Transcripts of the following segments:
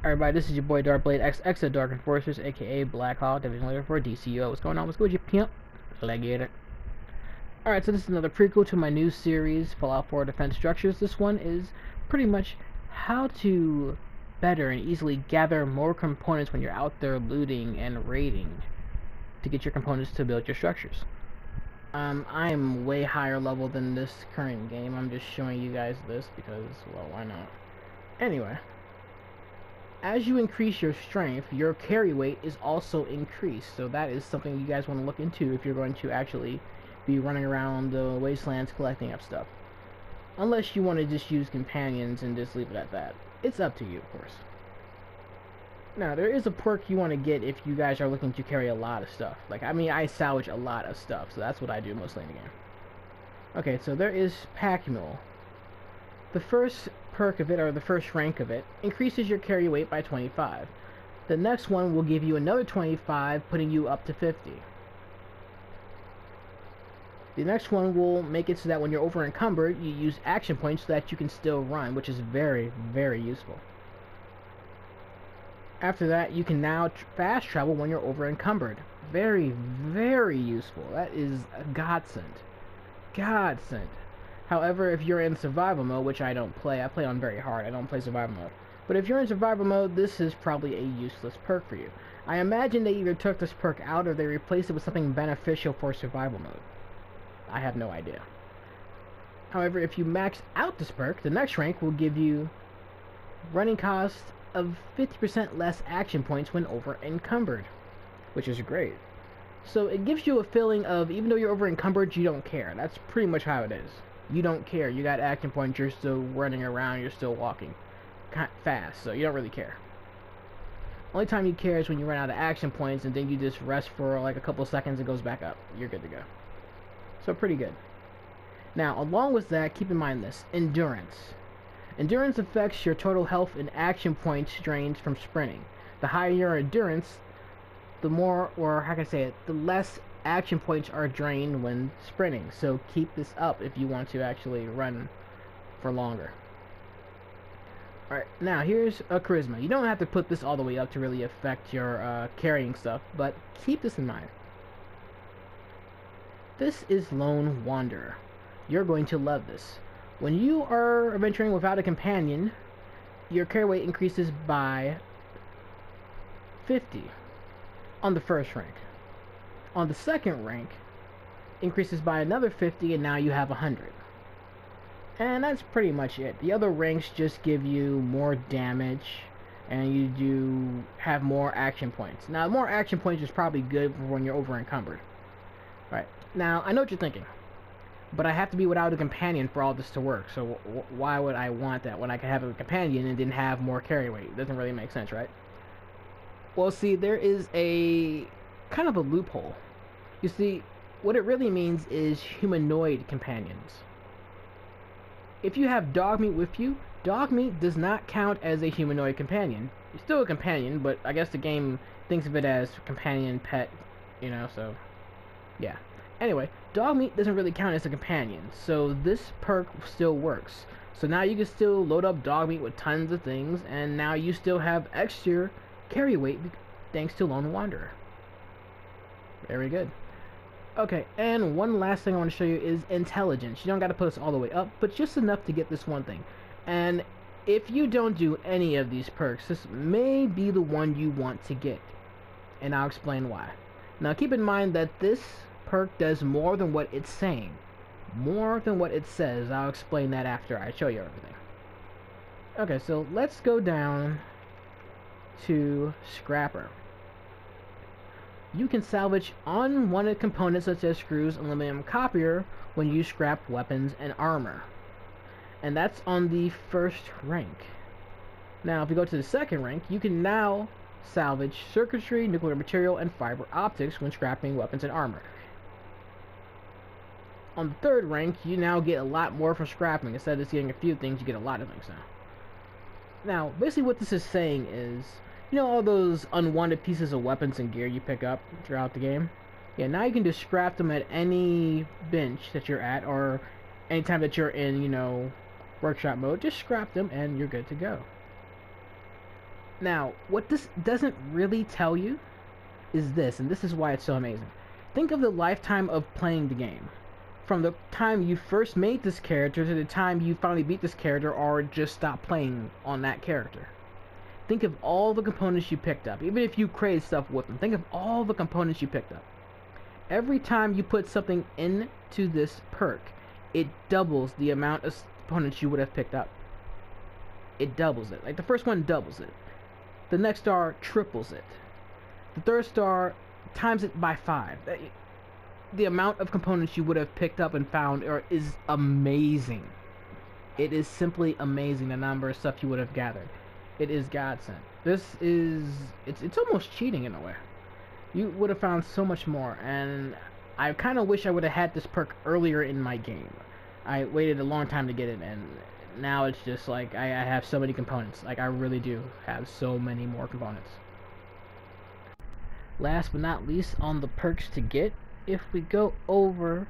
Everybody, this is your boy DrkBLADExx of Dark Enforcers, aka Black Hawk, Division Leader for DCUO. What's going on? What's good, you pimp? Let's get it. Alright, so this is another prequel to my new series, Fallout 4 Defense Structures. This one is pretty much how to better and easily gather more components when you're out there looting and raiding to get your components to build your structures. I am way higher level than this current game. I'm just showing you guys this because, well, why not? Anyway. As you increase your strength, your carry weight is also increased, so that is something you guys want to look into if you're going to actually be running around the wastelands collecting up stuff. Unless you want to just use companions and just leave it at that. It's up to you, of course. Now, there is a perk you want to get if you guys are looking to carry a lot of stuff. Like, I mean, I salvage a lot of stuff, so that's what I do mostly in the game. Okay, so there is Pack Mule. The first perk of it, or the first rank of it, increases your carry weight by 25. The next one will give you another 25, putting you up to 50. The next one will make it so that when you're over encumbered, you use action points so that you can still run, which is very, very useful. After that, you can now fast travel when you're over encumbered. Very, very useful. That is a godsend. Godsend. However, if you're in survival mode, which I don't play, I play on very hard, I don't play survival mode. But if you're in survival mode, this is probably a useless perk for you. I imagine they either took this perk out or they replaced it with something beneficial for survival mode. I have no idea. However, if you max out this perk, the next rank will give you running cost of 50% less action points when over encumbered, which is great. So it gives you a feeling of, even though you're over encumbered, you don't care. That's pretty much how it is. You don't care. You got action points, you're still running around, you're still walking fast, so you don't really care. Only time you care is when you run out of action points and then you just rest for like a couple seconds and it goes back up. You're good to go. So pretty good. Now, along with that, keep in mind this. Endurance. Endurance affects your total health and action points drained from sprinting. The higher your endurance, the more, or how can I say it, the less action points are drained when sprinting. So keep this up if you want to actually run for longer. Alright, now here's a charisma. You don't have to put this all the way up to really affect your carrying stuff, but keep this in mind. This is Lone Wanderer. You're going to love this. When you are adventuring without a companion, your carry weight increases by 50 on the first rank. On the second rank, increases by another 50, and now you have 100. And that's pretty much it. The other ranks just give you more damage, and you do have more action points. Now, more action points is probably good for when you're over encumbered. Right. Now, I know what you're thinking, but I have to be without a companion for all this to work, so why would I want that when I could have a companion and then have more carry weight? It doesn't really make sense, right? Well, see, there is a kind of a loophole. You see, what it really means is humanoid companions. If you have dog meat with you, dog meat does not count as a humanoid companion. You're still a companion, but I guess the game thinks of it as companion pet, you know, so yeah. Anyway, dog meat doesn't really count as a companion, so this perk still works. So now you can still load up dog meat with tons of things, and now you still have extra carry weight thanks to Lone Wanderer. Very good. Okay, and one last thing I want to show you is intelligence. You don't got to put this all the way up, but just enough to get this one thing. And if you don't do any of these perks, this may be the one you want to get. And I'll explain why. Now keep in mind that this perk does more than what it's saying. More than what it says. I'll explain that after I show you everything. Okay, so let's go down to Scrapper. You can salvage unwanted components such as screws and aluminum copier when you scrap weapons and armor. And that's on the first rank. Now, if you go to the second rank, you can now salvage circuitry, nuclear material, and fiber optics when scrapping weapons and armor. On the third rank, you now get a lot more from scrapping. Instead of just getting a few things, you get a lot of things now. Now, basically what this is saying is, you know all those unwanted pieces of weapons and gear you pick up throughout the game? Yeah, now you can just scrap them at any bench that you're at, or anytime that you're in, you know, workshop mode. Just scrap them and you're good to go. Now, what this doesn't really tell you is this, and this is why it's so amazing. Think of the lifetime of playing the game. From the time you first made this character to the time you finally beat this character or just stopped playing on that character. Think of all the components you picked up. Even if you created stuff with them, think of all the components you picked up. Every time you put something into this perk, it doubles the amount of components you would have picked up. It doubles it. Like the first one doubles it. The next star triples it. The third star times it by 5. The amount of components you would have picked up and found is amazing. It is simply amazing, the number of stuff you would have gathered. It is godsend. It's almost cheating in a way. You would have found so much more, and I kind of wish I would have had this perk earlier in my game. I waited a long time to get it, and now it's just like I have so many components. Like, I really do have so many more components. Last but not least, on the perks to get, if we go over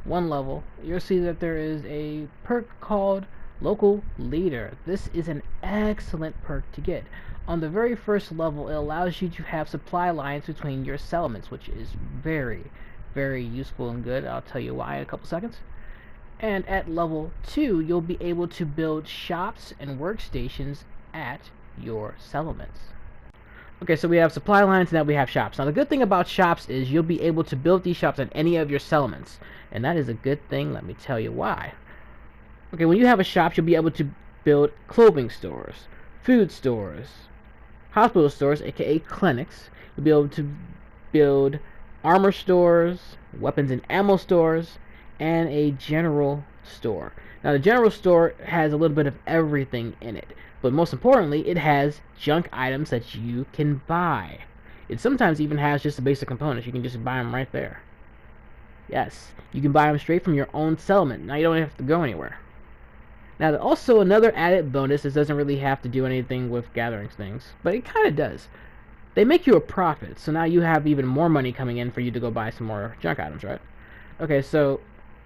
one level, you'll see that there is a perk called Local Leader. This is an excellent perk to get. On the very first level, it allows you to have supply lines between your settlements, which is very, very useful and good. I'll tell you why in a couple seconds. And at level 2, you'll be able to build shops and workstations at your settlements. Okay, so we have supply lines, and now we have shops. Now, the good thing about shops is you'll be able to build these shops at any of your settlements. And that is a good thing. Let me tell you why. Okay, when you have a shop, you'll be able to build clothing stores, food stores, hospital stores, aka clinics. You'll be able to build armor stores, weapons and ammo stores, and a general store. Now, the general store has a little bit of everything in it. But most importantly, it has junk items that you can buy. It sometimes even has just the basic components. You can just buy them right there. Yes, you can buy them straight from your own settlement. Now you don't have to go anywhere. Now, also another added bonus, this doesn't really have to do anything with gathering things, but it kind of does. They make you a profit, so now you have even more money coming in for you to go buy some more junk items, right? Okay, so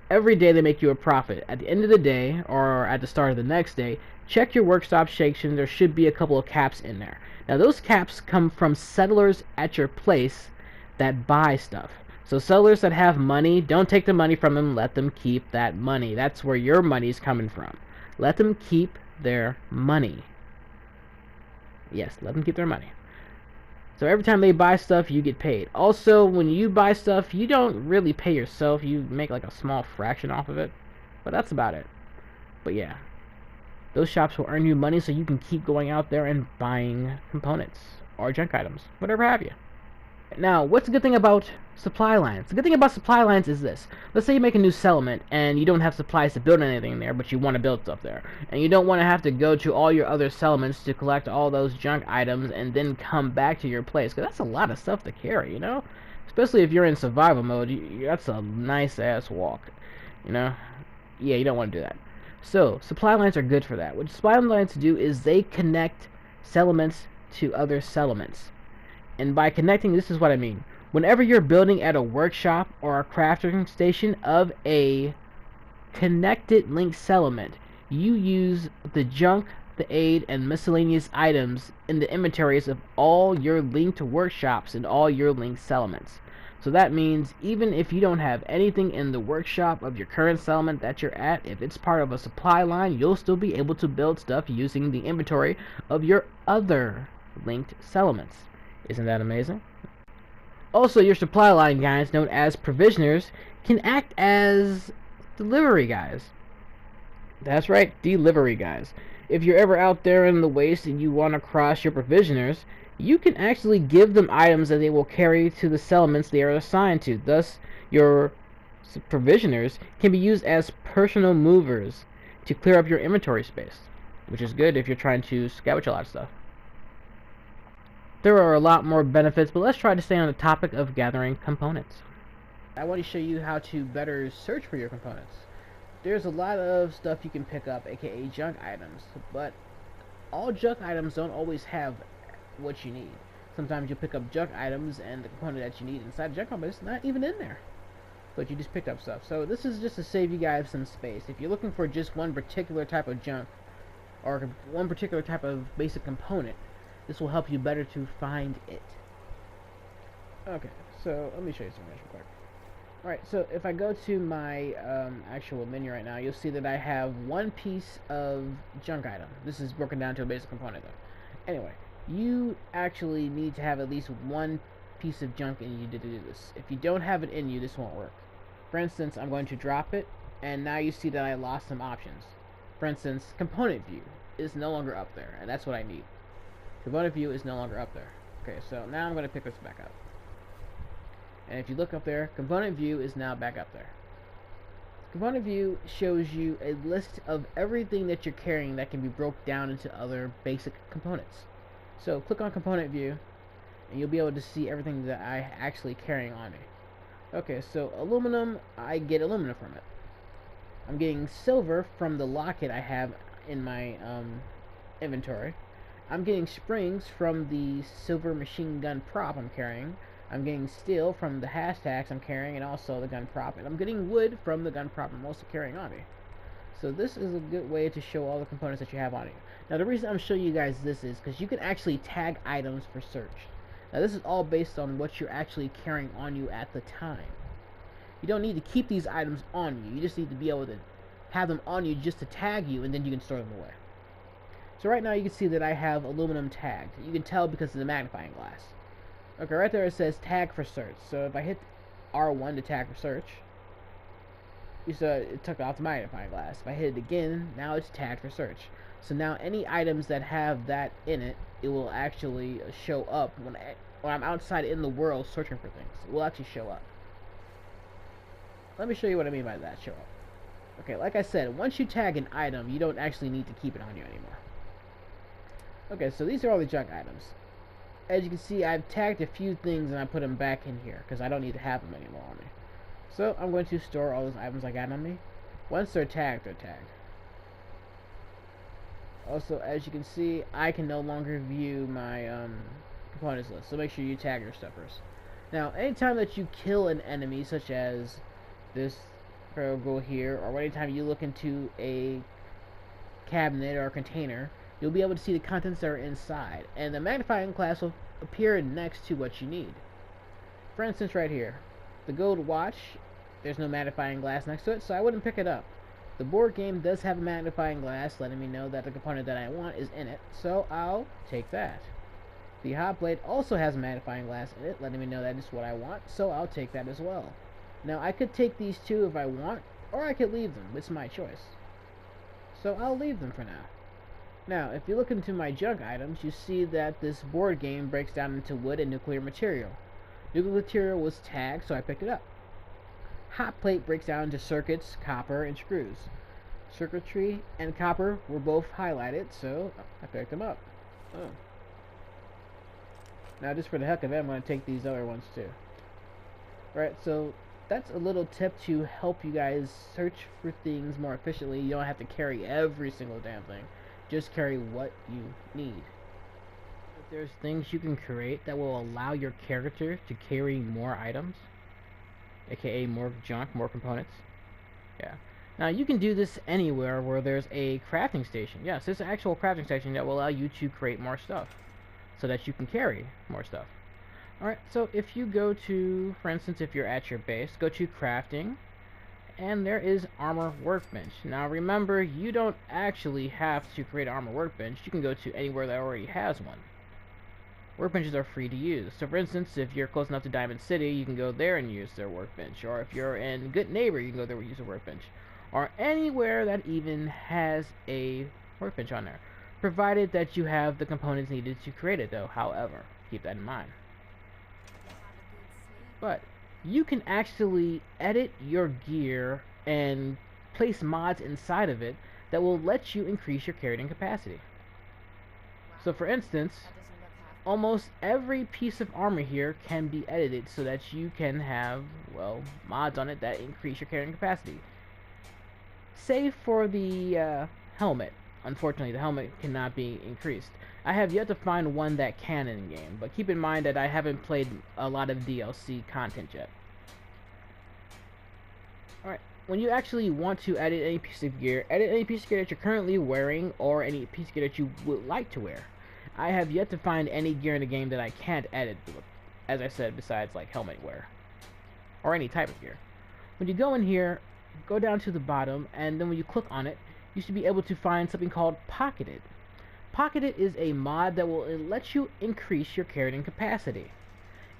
every day they make you a profit. At the end of the day, or at the start of the next day, check your workshop section. There should be a couple of caps in there. Now, those caps come from settlers at your place that buy stuff. So settlers that have money, don't take the money from them. Let them keep that money. That's where your money's coming from. Let them keep their money. Yes, let them keep their money. So every time they buy stuff, you get paid. Also, when you buy stuff, you don't really pay yourself. You make like a small fraction off of it. But that's about it. But yeah, those shops will earn you money so you can keep going out there and buying components or junk items, whatever have you. Now, what's the good thing about supply lines? The good thing about supply lines is this. Let's say you make a new settlement and you don't have supplies to build anything there, but you want to build stuff there. And you don't want to have to go to all your other settlements to collect all those junk items and then come back to your place. Because that's a lot of stuff to carry, you know? Especially if you're in survival mode, that's a nice-ass walk, you know? Yeah, you don't want to do that. So, supply lines are good for that. What supply lines do is they connect settlements to other settlements. And by connecting, this is what I mean. Whenever you're building at a workshop or a crafting station of a connected link settlement, you use the junk, the aid, and miscellaneous items in the inventories of all your linked workshops and all your linked settlements. So that means even if you don't have anything in the workshop of your current settlement that you're at, if it's part of a supply line, you'll still be able to build stuff using the inventory of your other linked settlements. Isn't that amazing? Also, your supply line guys, known as provisioners, can act as delivery guys. That's right, delivery guys. If you're ever out there in the waste and you want to cross your provisioners, you can actually give them items that they will carry to the settlements they are assigned to. Thus, your provisioners can be used as personal movers to clear up your inventory space, which is good if you're trying to scavenge a lot of stuff. There are a lot more benefits, but let's try to stay on the topic of gathering components. I want to show you how to better search for your components. There's a lot of stuff you can pick up, aka junk items, but all junk items don't always have what you need. Sometimes you'll pick up junk items and the component that you need inside the junk item is not even in there, but you just picked up stuff. So this is just to save you guys some space. If you're looking for just one particular type of junk or one particular type of basic component, this will help you better to find it. Okay, so let me show you something real quick. Alright, so if I go to my actual menu right now, you'll see that I have one piece of junk item. This is broken down to a basic component though. Anyway, you actually need to have at least one piece of junk in you to do this. If you don't have it in you, this won't work. For instance, I'm going to drop it, and now you see that I lost some options. For instance, component view is no longer up there, and that's what I need. Component view is no longer up there. Okay, so now I'm going to pick this back up. And if you look up there, component view is now back up there. Component view shows you a list of everything that you're carrying that can be broke down into other basic components. So click on component view, and you'll be able to see everything that I'm actually carrying on me. Okay, so aluminum, I get aluminum from it. I'm getting silver from the locket I have in my inventory. I'm getting springs from the silver machine gun prop I'm carrying. I'm getting steel from the hashtags I'm carrying, and also the gun prop. And I'm getting wood from the gun prop I'm also carrying on me. So this is a good way to show all the components that you have on you. Now the reason I'm showing you guys this is because you can actually tag items for search. Now this is all based on what you're actually carrying on you at the time. You don't need to keep these items on you. You just need to be able to have them on you just to tag you, and then you can store them away. So right now you can see that I have aluminum tagged. You can tell because of the magnifying glass. Okay, right there it says tag for search. So if I hit R1 to tag for search, you saw it took off the magnifying glass. If I hit it again, now it's tagged for search. So now any items that have that in it, it will actually show up when I'm outside in the world searching for things. It will actually show up. Let me show you what I mean by that, show up. Okay, like I said, once you tag an item, you don't actually need to keep it on you anymore. Okay, so these are all the junk items. As you can see, I've tagged a few things and I put them back in here because I don't need to have them anymore on me. So I'm going to store all those items I got on me. Once they're tagged, they're tagged. Also, as you can see, I can no longer view my components list, so make sure you tag your stuff first. Now, anytime that you kill an enemy, such as this go here, or anytime you look into a cabinet or a container, you'll be able to see the contents that are inside, and the magnifying glass will appear next to what you need. For instance, right here, the gold watch, there's no magnifying glass next to it, so I wouldn't pick it up. The board game does have a magnifying glass, letting me know that the component that I want is in it, so I'll take that. The hot blade also has a magnifying glass in it, letting me know that is what I want, so I'll take that as well. Now, I could take these two if I want, or I could leave them. It's my choice. So I'll leave them for now. Now, if you look into my junk items, you see that this board game breaks down into wood and nuclear material. Nuclear material was tagged, so I picked it up. Hot plate breaks down into circuits, copper, and screws. Circuitry and copper were both highlighted, so I picked them up. Oh. Now, just for the heck of it, I'm going to take these other ones too. Alright, so that's a little tip to help you guys search for things more efficiently. You don't have to carry every single damn thing. Just carry what you need. If there's things you can create that will allow your character to carry more items, aka more junk, more components. Yeah. Now you can do this anywhere where there's a crafting station. Yes, there's an actual crafting station that will allow you to create more stuff so that you can carry more stuff. Alright, so if you go to, for instance, if you're at your base, go to crafting, and there is armor workbench. Now remember, you don't actually have to create an armor workbench. You can go to anywhere that already has one. Workbenches are free to use. So for instance, if you're close enough to Diamond City, you can go there and use their workbench. Or if you're in Good Neighbor, you can go there and use a workbench. Or anywhere that even has a workbench on there. Provided that you have the components needed to create it though, however. Keep that in mind. But you can actually edit your gear and place mods inside of it that will let you increase your carrying capacity. So for instance, almost every piece of armor here can be edited so that you can have, well, mods on it that increase your carrying capacity. Save for the helmet. Unfortunately, the helmet cannot be increased. I have yet to find one that can in-game, but keep in mind that I haven't played a lot of DLC content yet. Alright, when you actually want to edit any piece of gear that you're currently wearing or any piece of gear that you would like to wear. I have yet to find any gear in the game that I can't edit, as I said, besides like helmet wear or any type of gear. When you go in here, go down to the bottom, and then when you click on it, you should be able to find something called Pocketed. Pocketed is a mod that will let you increase your carrying capacity.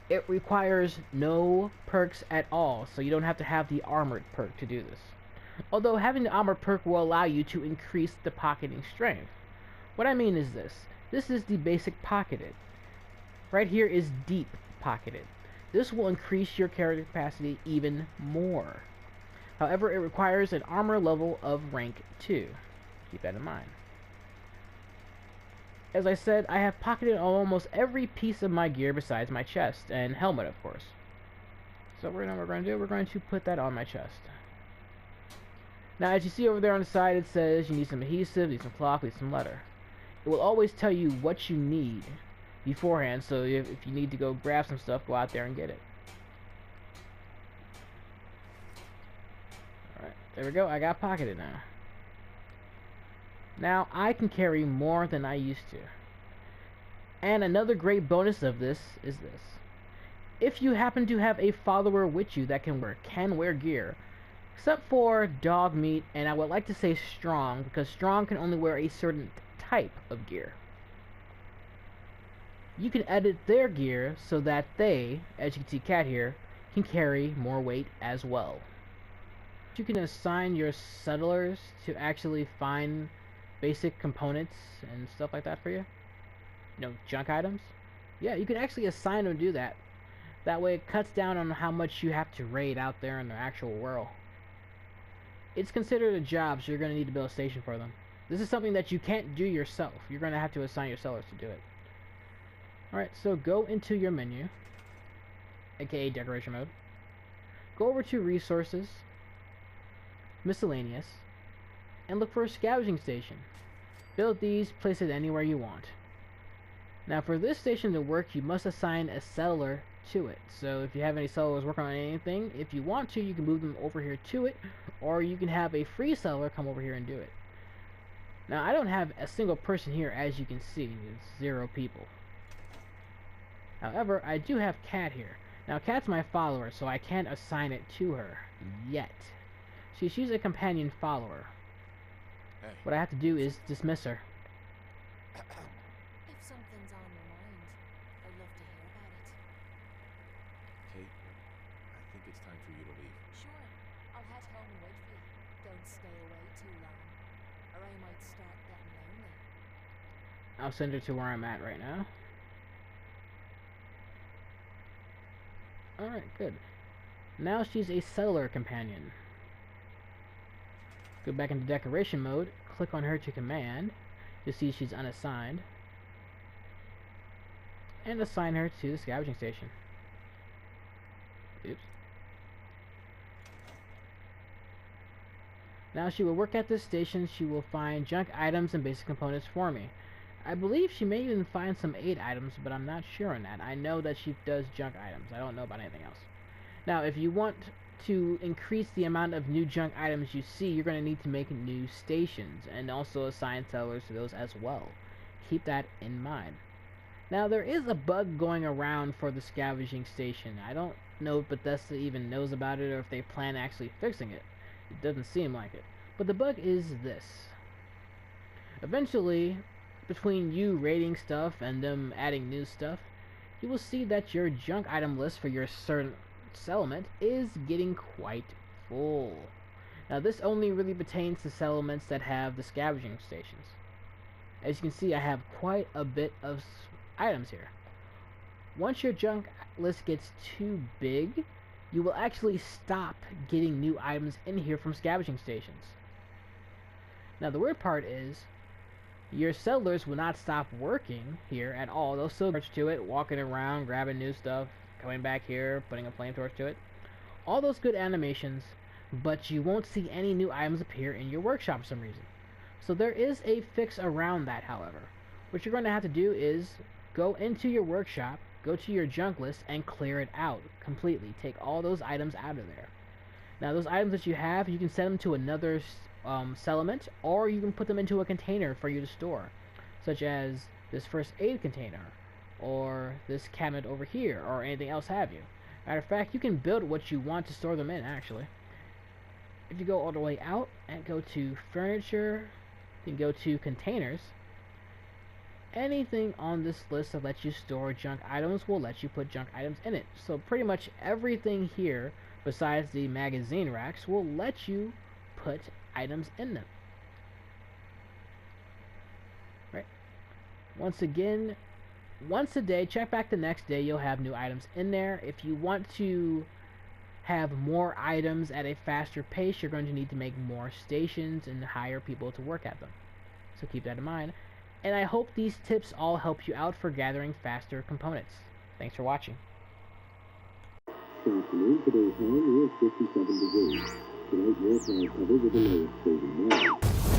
It requires no perks at all, so you don't have to have the armored perk to do this. Although having the armored perk will allow you to increase the pocketing strength. What I mean is this. This is the basic pocketed. Right here is deep pocketed. This will increase your carrying capacity even more. However, it requires an armor level of rank 2. Keep that in mind. As I said, I have pocketed on almost every piece of my gear besides my chest and helmet, of course. So what we're going to do, we're going to put that on my chest. Now, as you see over there on the side, it says you need some adhesive, need some cloth, need some leather. It will always tell you what you need beforehand, so if you need to go grab some stuff, go out there and get it. Alright, there we go, I got pocketed now. Now, I can carry more than I used to. And another great bonus of this is this. If you happen to have a follower with you that can wear gear, except for dog meat, and I would like to say strong, because strong can only wear a certain type of gear. You can edit their gear so that they, as you can see Cat here, can carry more weight as well. You can assign your settlers to actually find basic components and stuff like that for you. You know, junk items. Yeah, you can actually assign them to do that. That way it cuts down on how much you have to raid out there in the actual world. It's considered a job, so you're going to need to build a station for them. This is something that you can't do yourself. You're going to have to assign your sellers to do it. Alright, so go into your menu, aka decoration mode. Go over to resources, miscellaneous, and look for a scavenging station. Build these, place it anywhere you want. Now for this station to work, you must assign a settler to it. So if you have any settlers working on anything, if you want to, you can move them over here to it, or you can have a free settler come over here and do it. Now I don't have a single person here, as you can see. It's 0 people. However, I do have Cat here. Now Cat's my follower, so I can't assign it to her yet. See, she's a companion follower. Hey. What I have to do is dismiss her. If something's on your mind, I'd love to hear about it. Kate, I think it's time for you to leave. Sure, I'll head home and wait for you. Don't stay away too long, or I might start getting lonely. I'll send her to where I'm at right now. Alright, good. Now she's a settler companion. Go back into decoration mode, click on her to command. You'll see she's unassigned. And assign her to the scavenging station. Oops. Now she will work at this station. She will find junk items and basic components for me. I believe she may even find some aid items, but I'm not sure on that. I know that she does junk items. I don't know about anything else. Now, if you want to increase the amount of new junk items you see, you're going to need to make new stations and also assign settlers to those as well. Keep that in mind. Now, there is a bug going around for the scavenging station. I don't know if Bethesda even knows about it or if they plan actually fixing it. It doesn't seem like it. But the bug is this. Eventually, between you raiding stuff and them adding new stuff, you will see that your junk item list for your certain settlement is getting quite full. Now this only really pertains to settlements that have the scavenging stations. As you can see, I have quite a bit of items here. Once your junk list gets too big, you will actually stop getting new items in here from scavenging stations. Now the weird part is, your settlers will not stop working here at all. They'll still march to it, walking around, grabbing new stuff, coming back here, putting a flame torch to it. All those good animations, but you won't see any new items appear in your workshop for some reason. So there is a fix around that, however. What you're going to have to do is go into your workshop, go to your junk list, and clear it out completely. Take all those items out of there. Now those items that you have, you can send them to another settlement, or you can put them into a container for you to store, such as this first aid container, or this cabinet over here, or anything else have you. Matter of fact, you can build what you want to store them in, actually. If you go all the way out and go to furniture, you can go to containers. Anything on this list that lets you store junk items will let you put junk items in it. So pretty much everything here, besides the magazine racks, will let you put items in them. Right? Once again, once a day, check back the next day, you'll have new items in there. If you want to have more items at a faster pace, you're going to need to make more stations and hire people to work at them. So keep that in mind. And I hope these tips all help you out for gathering faster components. Thanks for watching. This afternoon, today's high near 57 degrees. Tonight, more cloud cover with a low of 39.